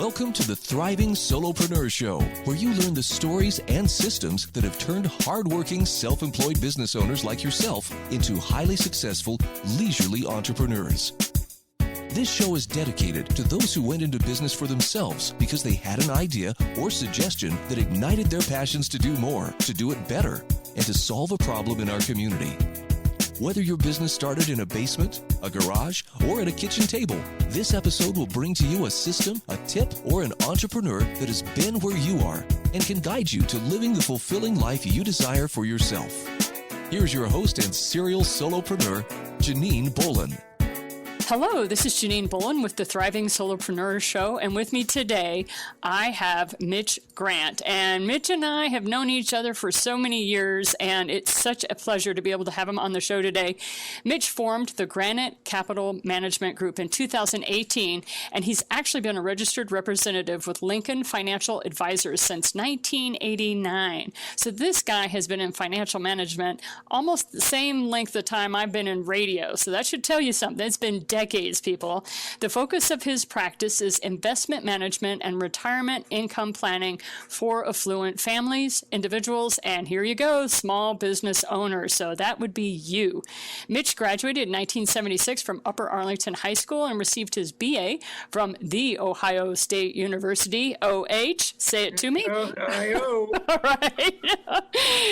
Welcome to the Thriving Solopreneur Show, where you learn the stories and systems that have turned hardworking, self-employed business owners like yourself into highly successful, leisurely entrepreneurs. This show is dedicated to those who went into business for themselves because they had an idea or suggestion that ignited their passions to do more, to do it better, and to solve a problem in our community. Whether your business started in a basement, a garage, or at a kitchen table, this episode will bring to you a system, a tip, or an entrepreneur that has been where you are and can guide you to living the fulfilling life you desire for yourself. Here's your host and serial solopreneur, Janine Bolon. Hello, this is Janine Bolon with the Thriving Solopreneur Show, and with me today, I have Mitch Grant. And Mitch and I have known each other for so many years, and it's such a pleasure to be able to have him on the show today. Mitch formed the Granite Capital Management Group in 2018, and he's actually been a registered representative with Lincoln Financial Advisors since 1989. So this guy has been in financial management almost the same length of time I've been in radio. So that should tell you something. It's been decades, people. The focus of his practice is investment management and retirement income planning for affluent families, individuals, and here you go, small business owners. So that would be you. Mitch graduated in 1976 from Upper Arlington High School and received his BA from The Ohio State University, OH. Say it to me. Ohio. All right.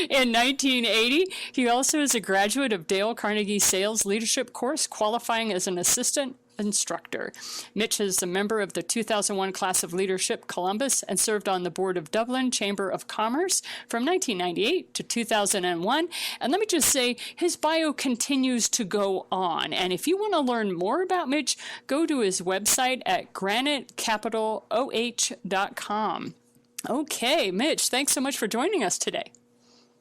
In 1980, he also is a graduate of Dale Carnegie Sales Leadership Course, qualifying as an assistant instructor. Mitch is a member of the 2001 class of Leadership Columbus and served on the board of Dublin Chamber of Commerce from 1998 to 2001. And let me just say, his bio continues to go on. And if you want to learn more about Mitch, go to his website at granitecapitaloh.com. Okay, Mitch, thanks so much for joining us today.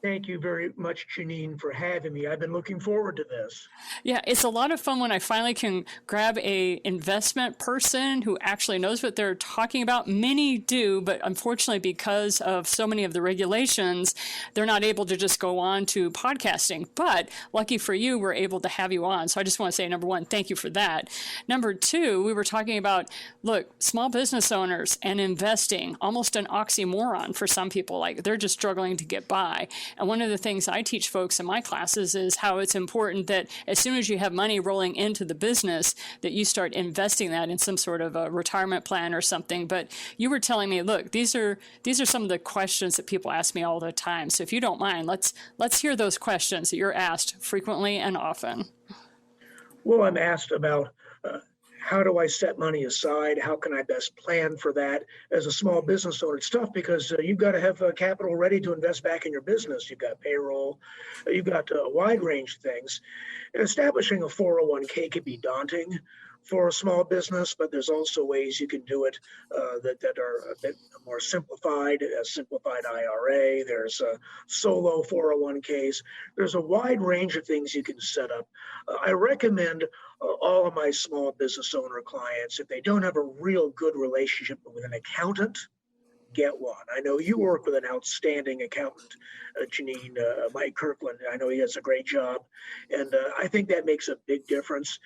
Thank you very much, Janine, for having me. I've been looking forward to this. Yeah, it's a lot of fun when I finally can grab a investment person who actually knows what they're talking about. Many do, but unfortunately, because of so many of the regulations, they're not able to just go on to podcasting. But lucky for you, we're able to have you on. So I just want to say, number one, thank you for that. Number two, we were talking about, look, small business owners and investing, almost an oxymoron for some people. Like they're just struggling to get by. And one of the things I teach folks in my classes is how it's important that as soon as you have money rolling into the business, that you start investing that in some sort of a retirement plan or something. But you were telling me, look, these are some of the questions that people ask me all the time. So if you don't mind, let's hear those questions that you're asked frequently and often. Well, I'm asked about how do I set money aside? How can I best plan for that as a small business owner? It's tough because you've got to have capital ready to invest back in your business. You've got payroll, you've got a wide range of things. And establishing a 401k can be daunting for a small business, but there's also ways you can do it that are a bit more simplified, a simplified IRA. There's solo 401ks. There's a wide range of things you can set up. I recommend all of my small business owner clients, if they don't have a real good relationship with an accountant, get one. I know you work with an outstanding accountant, Janine, Mike Kirkland. I know he does a great job. And I think that makes a big difference.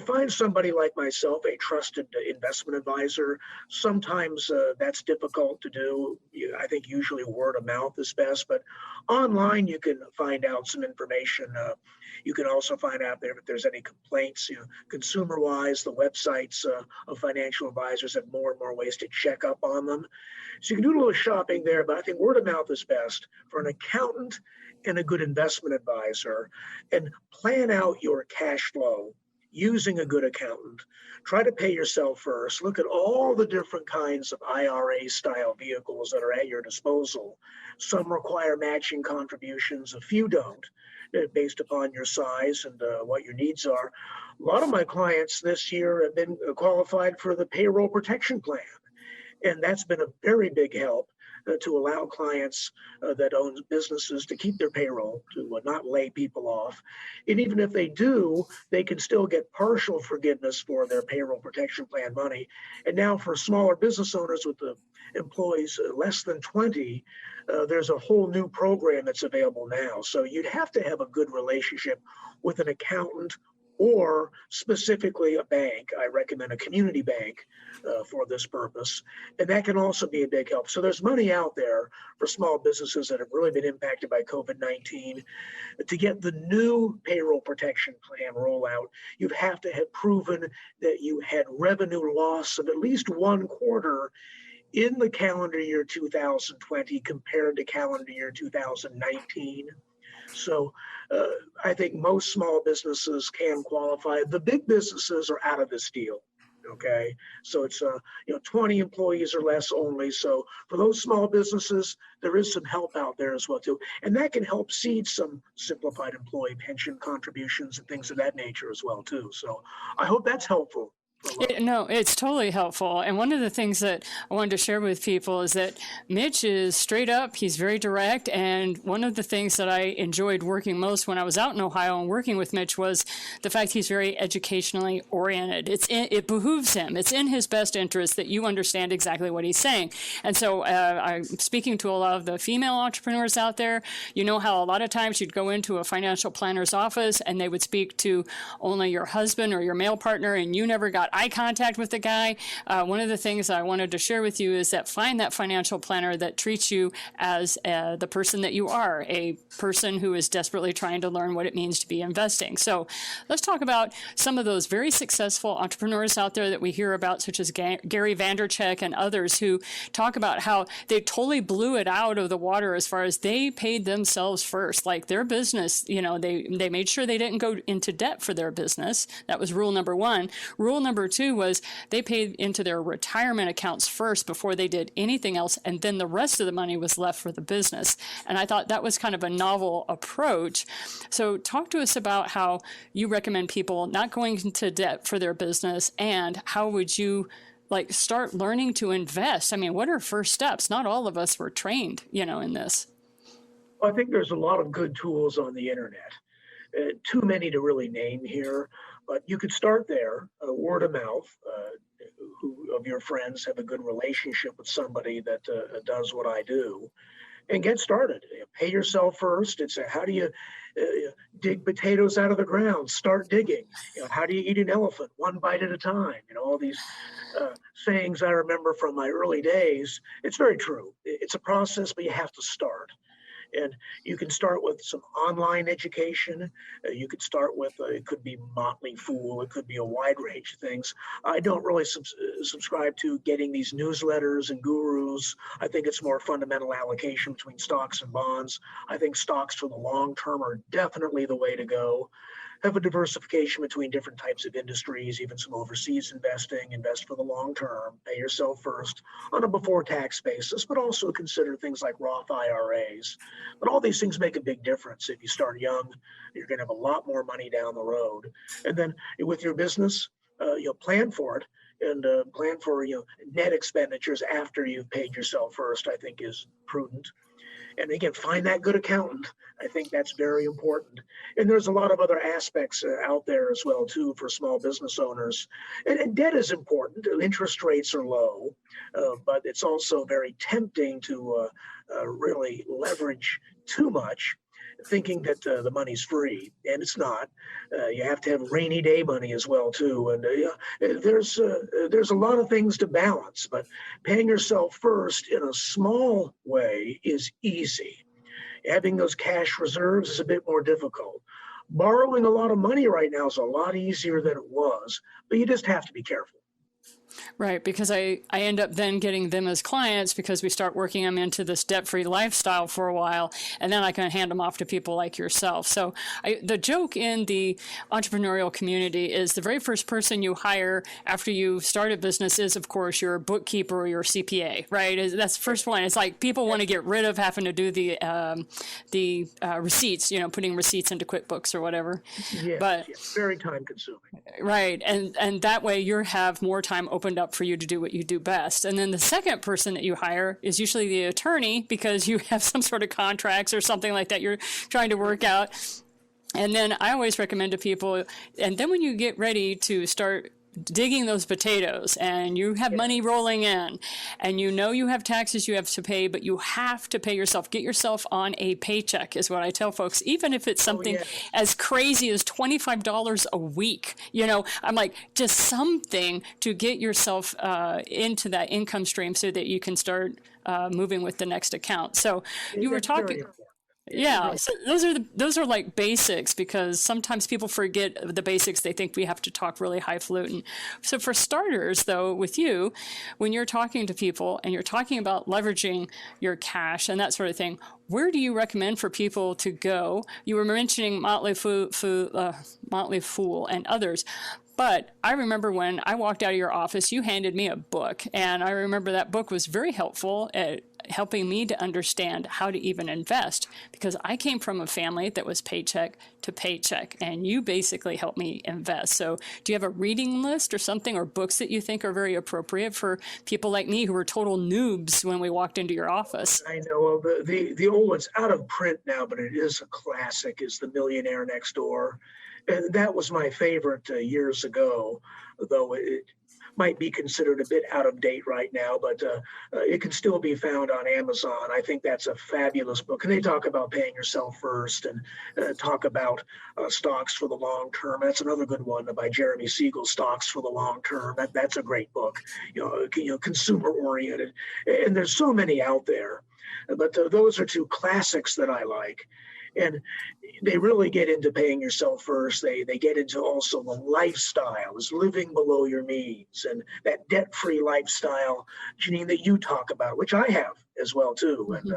Find somebody like myself, a trusted investment advisor. Sometimes that's difficult to do. I think usually word of mouth is best, but online you can find out some information. You can also find out there if there's any complaints, consumer-wise. The websites of financial advisors have more and more ways to check up on them. So you can do a little shopping there, but I think word of mouth is best for an accountant and a good investment advisor. And plan out your cash flow using a good accountant. Try to pay yourself first. Look at all the different kinds of IRA-style vehicles that are at your disposal. Some require matching contributions, a few don't, based upon your size and what your needs are. A lot of my clients this year have been qualified for the payroll protection plan. And that's been a very big help to allow clients that own businesses to keep their payroll, to not lay people off. And even if they do, they can still get partial forgiveness for their payroll protection plan money. And now for smaller business owners with the employees less than 20, there's a whole new program that's available now. So you'd have to have a good relationship with an accountant or specifically a bank. I recommend a community bank for this purpose. And that can also be a big help. So there's money out there for small businesses that have really been impacted by COVID-19. To get the new payroll protection plan rollout, you have to have proven that you had revenue loss of at least one quarter in the calendar year 2020 compared to calendar year 2019. So I think most small businesses can qualify. The big businesses are out of this deal. Okay, so it's 20 employees or less only. So for those small businesses, there is some help out there as well too, and that can help seed some simplified employee pension contributions and things of that nature as well too. So I hope that's helpful. No, it's totally helpful. And one of the things that I wanted to share with people is that Mitch is straight up. He's very direct. And one of the things that I enjoyed working most when I was out in Ohio and working with Mitch was the fact he's very educationally oriented. It behooves him. It's in his best interest that you understand exactly what he's saying. And so I'm speaking to a lot of the female entrepreneurs out there. You know how a lot of times you'd go into a financial planner's office and they would speak to only your husband or your male partner and you never got eye contact with the guy. One of the things I wanted to share with you is that find that financial planner that treats you as the person that you are, a person who is desperately trying to learn what it means to be investing. So let's talk about some of those very successful entrepreneurs out there that we hear about, such as Gary Vaynerchuk and others who talk about how they totally blew it out of the water as far as they paid themselves first. Like their business, they made sure they didn't go into debt for their business. That was rule number one. Rule number two was they paid into their retirement accounts first before they did anything else, and then the rest of the money was left for the business. And I thought that was kind of a novel approach. So talk to us about how you recommend people not going into debt for their business, and how would you start learning to invest? I mean, what are first steps? Not all of us were trained, in this. Well, I think there's a lot of good tools on the internet. Too many to really name here, but you could start there, word of mouth. Who of your friends have a good relationship with somebody that does what I do, and get started. Pay yourself first. It's how do you dig potatoes out of the ground? Start digging. How do you eat an elephant? One bite at a time. All these sayings I remember from my early days. It's very true. It's a process, but you have to start. And you can start with some online education. You could start with, it could be Motley Fool. It could be a wide range of things. I don't really subscribe to getting these newsletters and gurus. I think it's more fundamental allocation between stocks and bonds. I think stocks for the long term are definitely the way to go. Have a diversification between different types of industries, even some overseas investing, invest for the long term, pay yourself first on a before tax basis, but also consider things like Roth IRAs. But all these things make a big difference. If you start young, you're going to have a lot more money down the road. And then with your business, you'll plan for it and plan for net expenditures after you've paid yourself first, I think is prudent. And again, find that good accountant. I think that's very important. And there's a lot of other aspects out there as well, too, for small business owners. And debt is important. Interest rates are low, but it's also very tempting to really leverage too much, thinking that the money's free, and it's not. You have to have rainy day money as well too, and there's a lot of things to balance. But paying yourself first in a small way is easy. Having those cash reserves is a bit more difficult. Borrowing a lot of money right now is a lot easier than it was, but you just have to be careful. Right, because I end up then getting them as clients because we start working them into this debt-free lifestyle for a while, and then I can hand them off to people like yourself. So the joke in the entrepreneurial community is the very first person you hire after you start a business is, of course, your bookkeeper or your CPA, right? That's the first one. It's like people want to get rid of having to do the receipts, putting receipts into QuickBooks or whatever. Yes, very time consuming. Right, and that way you have more time opened up for you to do what you do best. And then the second person that you hire is usually the attorney, because you have some sort of contracts or something like that you're trying to work out. And then I always recommend to people, and then when you get ready to start digging those potatoes and you have money rolling in and you know you have taxes you have to pay, but you have to pay yourself. Get yourself on a paycheck is what I tell folks, even if it's something as crazy as $25 a week. I'm like, just something to get yourself into that income stream so that you can start moving with the next account. So you were talking. Yeah, so those are like basics, because sometimes people forget the basics. They think we have to talk really highfalutin. So for starters, though, with you, when you're talking to people and you're talking about leveraging your cash and that sort of thing, where do you recommend for people to go? You were mentioning Motley Fool and others. But I remember when I walked out of your office, you handed me a book. And I remember that book was very helpful at helping me to understand how to even invest, because I came from a family that was paycheck to paycheck, and you basically helped me invest. So do you have a reading list or something, or books that you think are very appropriate for people like me who were total noobs when we walked into your office? I know the old one's out of print now, but it is a classic, is The Millionaire Next Door. And that was my favorite years ago, though it might be considered a bit out of date right now, but it can still be found on Amazon. I think that's a fabulous book. And they talk about paying yourself first, and talk about stocks for the long term. That's another good one by Jeremy Siegel, Stocks for the Long Term. That's a great book, consumer oriented. And there's so many out there, but those are two classics that I like. And they really get into paying yourself first. They get into also the lifestyle, is living below your means, and that debt-free lifestyle, Janine, that you talk about, which I have as well too. And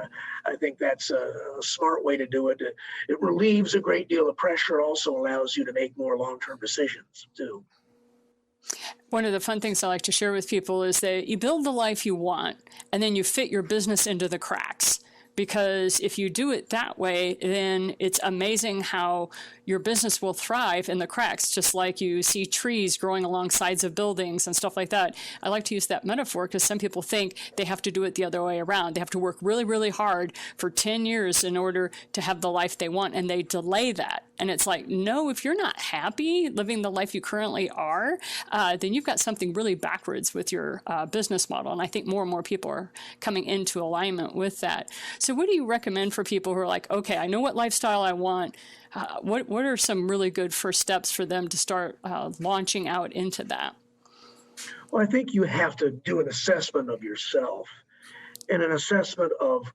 I think that's a smart way to do it. It relieves a great deal of pressure, also allows you to make more long-term decisions too. One of the fun things I like to share with people is that you build the life you want, and then you fit your business into the cracks. Because if you do it that way, then it's amazing how your business will thrive in the cracks, just like you see trees growing along sides of buildings and stuff like that. I like to use that metaphor because some people think they have to do it the other way around. They have to work really, really hard for 10 years in order to have the life they want, and they delay that. And it's like, no, if you're not happy living the life you currently are, then you've got something really backwards with your business model. And I think more and more people are coming into alignment with that. So what do you recommend for people who are like, okay, I know what lifestyle I want. What are some really good first steps for them to start launching out into that? Well, I think you have to do an assessment of yourself, and an assessment of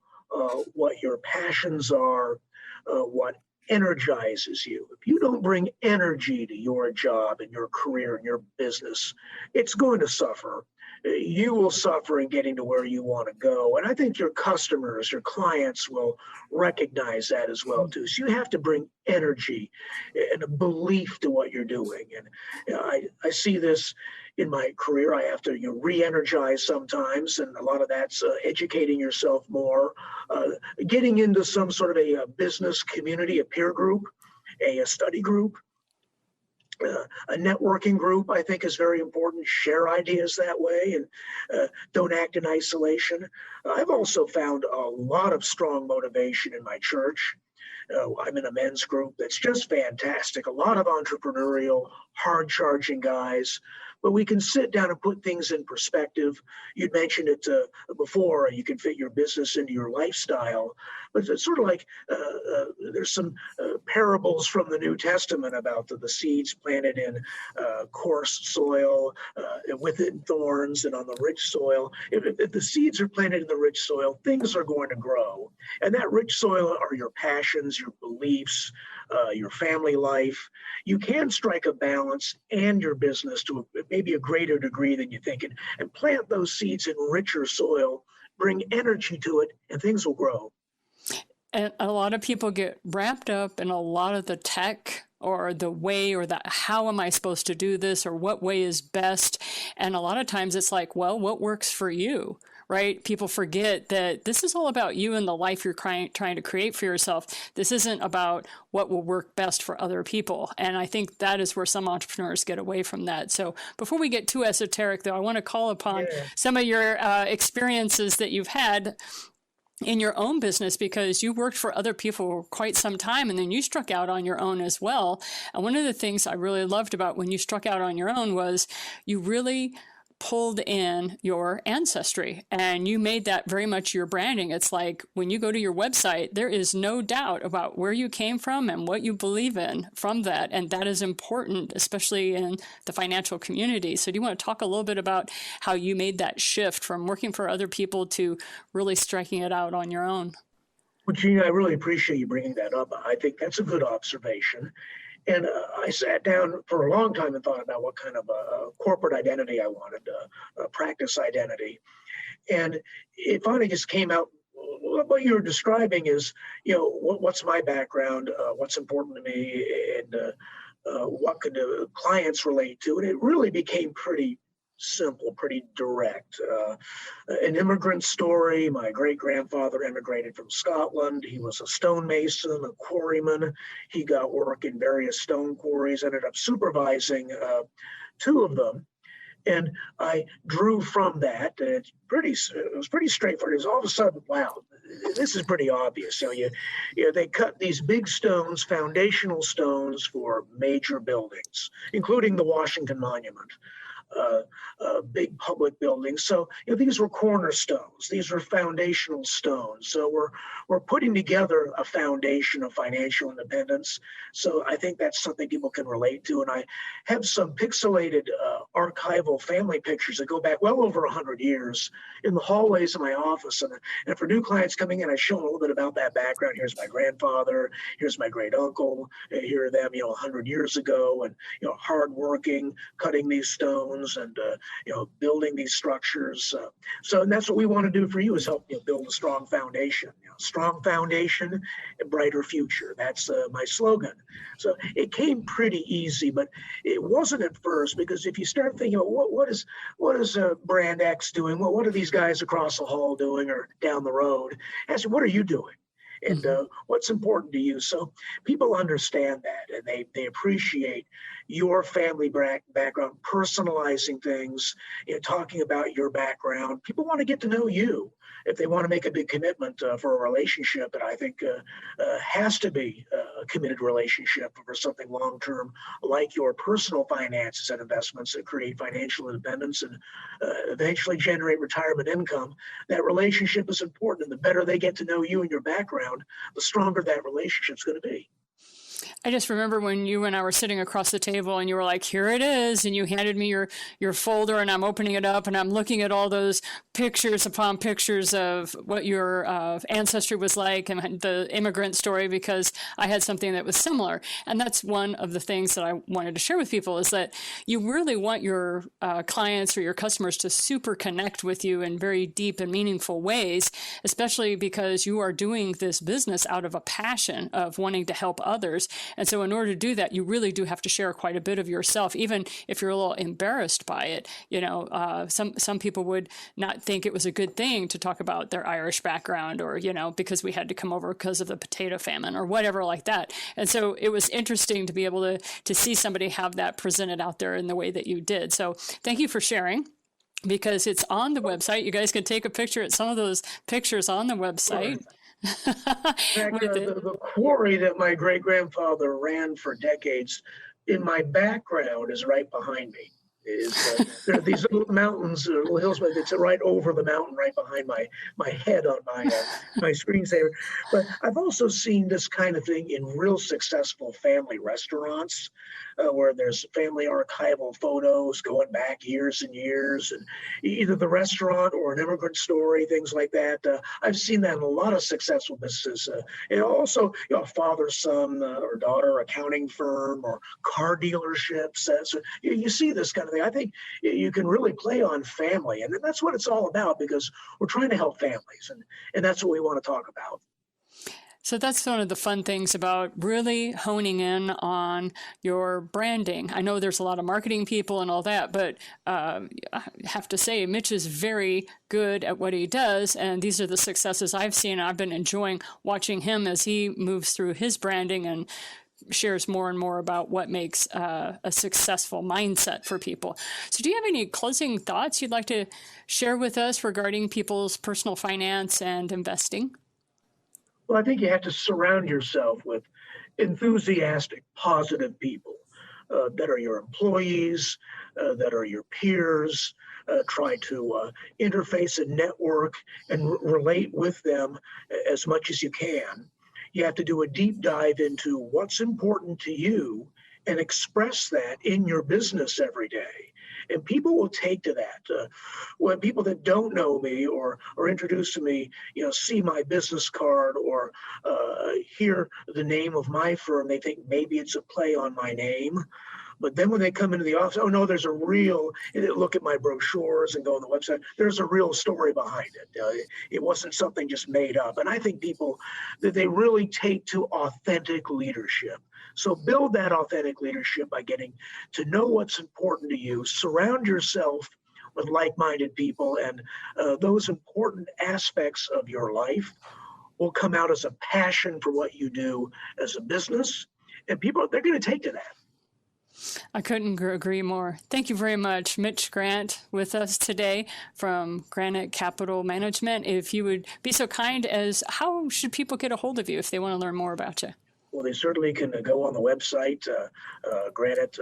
what your passions are, what energizes you. If you don't bring energy to your job and your career and your business, it's going to suffer. You will suffer in getting to where you want to go. And I think your customers, your clients will recognize that as well too. So you have to bring energy and a belief to what you're doing. And I see this in my career. I have to re-energize sometimes, and a lot of that's educating yourself more, getting into some sort of a business community, a peer group, a study group. A networking group, I think, is very important. Share ideas that way, and don't act in isolation. I've also found a lot of strong motivation in my church. I'm in a men's group that's just fantastic. A lot of entrepreneurial, hard-charging guys, but we can sit down and put things in perspective. You'd mentioned it before, you can fit your business into your lifestyle, but it's sort of like there's some parables from the New Testament about the seeds planted in coarse soil, within thorns, and on the rich soil. If the seeds are planted in the rich soil, things are going to grow. And that rich soil are your passions, your beliefs, your family life. You can strike a balance and your business to maybe a greater degree than you think, and plant those seeds in richer soil, bring energy to it, and things will grow. And a lot of people get wrapped up in a lot of the tech, or the way, or the how am I supposed to do this, or what way is best. And a lot of times it's like, well, what works for you? Right? People forget that this is all about you and the life you're trying to create for yourself. This isn't about what will work best for other people. And I think that is where some entrepreneurs get away from that. So before we get too esoteric, though, I want to call upon some of your experiences that you've had in your own business, because you worked for other people for quite some time and then you struck out on your own as well. And one of the things I really loved about when you struck out on your own was you really pulled in your ancestry and you made that very much your branding. It's like when you go to your website, there is no doubt about where you came from and what you believe in from that. And that is important, especially in the financial community. So do you want to talk a little bit about how you made that shift from working for other people to really striking it out on your own? Well, Gina, I really appreciate you bringing that up. I think that's a good observation. And I sat down for a long time and thought about what kind of corporate identity I wanted, a practice identity. And it finally just came out. What you're describing is, what's my background, what's important to me, and what could clients relate to. And it really became pretty simple, pretty direct. An immigrant story. My great-grandfather immigrated from Scotland. He was a stonemason, a quarryman. He got work in various stone quarries, ended up supervising two of them. And I drew from that. It was pretty straightforward. It was all of a sudden, wow, this is pretty obvious. They cut these big stones, foundational stones for major buildings, including the Washington Monument. Big public buildings. So these were cornerstones. These were foundational stones. So we're putting together a foundation of financial independence. So I think that's something people can relate to. And I have some pixelated archival family pictures that go back well over 100 years in the hallways of my office. And for new clients coming in, I show them a little bit about that background. Here's my grandfather. Here's my great uncle. Here are them, 100 years ago, and hardworking, cutting these stones and building these structures. And that's what we want to do for you, is help build a strong foundation. Strong foundation, a brighter future. That's my slogan. So it came pretty easy, but it wasn't at first, because if you start thinking about what is brand X doing, what are these guys across the hall doing or down the road? Ask them, what are you doing? And what's important to you? So people understand that, and they appreciate your family background, personalizing things, talking about your background. People want to get to know you if they want to make a big commitment for a relationship. And I think has to be a committed relationship for something long-term, like your personal finances and investments that create financial independence and eventually generate retirement income. That relationship is important. And the better they get to know you and your background, the stronger that relationship's going to be. I just remember when you and I were sitting across the table and you were like, here it is. And you handed me your folder, and I'm opening it up and I'm looking at all those pictures upon pictures of what your ancestry was like and the immigrant story, because I had something that was similar. And that's one of the things that I wanted to share with people, is that you really want your clients or your customers to super connect with you in very deep and meaningful ways, especially because you are doing this business out of a passion of wanting to help others. And so in order to do that, you really do have to share quite a bit of yourself, even if you're a little embarrassed by it. Some people would not think it was a good thing to talk about their Irish background, or, because we had to come over because of the potato famine or whatever like that. And so it was interesting to be able to see somebody have that presented out there in the way that you did. So thank you for sharing, because it's on the website. You guys can take a picture at some of those pictures on the website. In fact, the quarry that my great-grandfather ran for decades, in my background, is right behind me. There are these little mountains, little hills, but it's right over the mountain, right behind my head on my screensaver. But I've also seen this kind of thing in real successful family restaurants, where there's family archival photos going back years and years, and either the restaurant or an immigrant story, things like that. I've seen that in a lot of successful businesses. And also, father, son, or daughter accounting firm, or car dealerships. So you see this kind of thing. I think you can really play on family, and that's what it's all about, because we're trying to help families, and that's what we want to talk about. So that's one of the fun things about really honing in on your branding. I know there's a lot of marketing people and all that, but I have to say, Mitch is very good at what he does. And these are the successes I've seen. I've been enjoying watching him as he moves through his branding and shares more and more about what makes a successful mindset for people. So do you have any closing thoughts you'd like to share with us regarding people's personal finance and investing? Well, I think you have to surround yourself with enthusiastic, positive people that are your employees, that are your peers. Try to interface and network and relate with them as much as you can. You have to do a deep dive into what's important to you and express that in your business every day. And people will take to that. When people that don't know me or introduced to me, see my business card or hear the name of my firm, they think maybe it's a play on my name. But then when they come into the office, oh no, there's a real, and they look at my brochures and go on the website, there's a real story behind it. It wasn't something just made up. And I think people, that they really take to authentic leadership. So build that authentic leadership by getting to know what's important to you, surround yourself with like-minded people, and those important aspects of your life will come out as a passion for what you do as a business. And people, they're going to take to that. I couldn't agree more. Thank you very much, Mitch Grant, with us today from Granite Capital Management. If you would be so kind as, how should people get a hold of you if they want to learn more about you? Well, they certainly can go on the website, Granite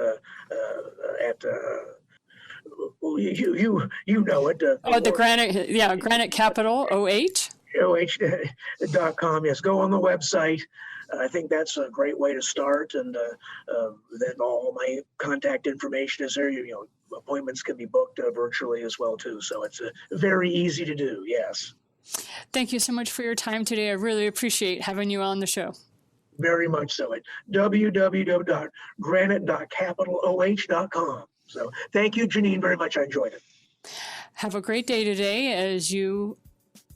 well, you know it. The Granite, Granite Capital, OH. OH.com. Yes, go on the website. I think that's a great way to start, and then all my contact information is there. Appointments can be booked virtually as well too, so it's very easy to do. Yes. Thank you so much for your time today. I really appreciate having you on the show. Very much so. At www.granite.capitaloh.com. So thank you, Janine, very much. I enjoyed it. Have a great day today as you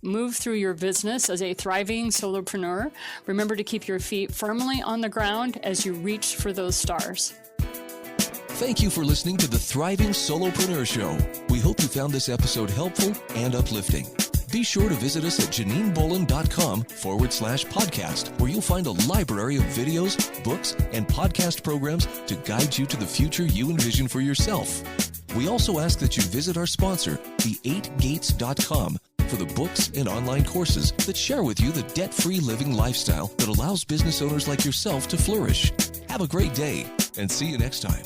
move through your business as a thriving solopreneur. Remember to keep your feet firmly on the ground as you reach for those stars. Thank you for listening to the Thriving Solopreneur Show. We hope you found this episode helpful and uplifting. Be sure to visit us at JanineBolon.com/podcast, where you'll find a library of videos, books, and podcast programs to guide you to the future you envision for yourself. We also ask that you visit our sponsor, the8gates.com, for the books and online courses that share with you the debt-free living lifestyle that allows business owners like yourself to flourish. Have a great day, and see you next time.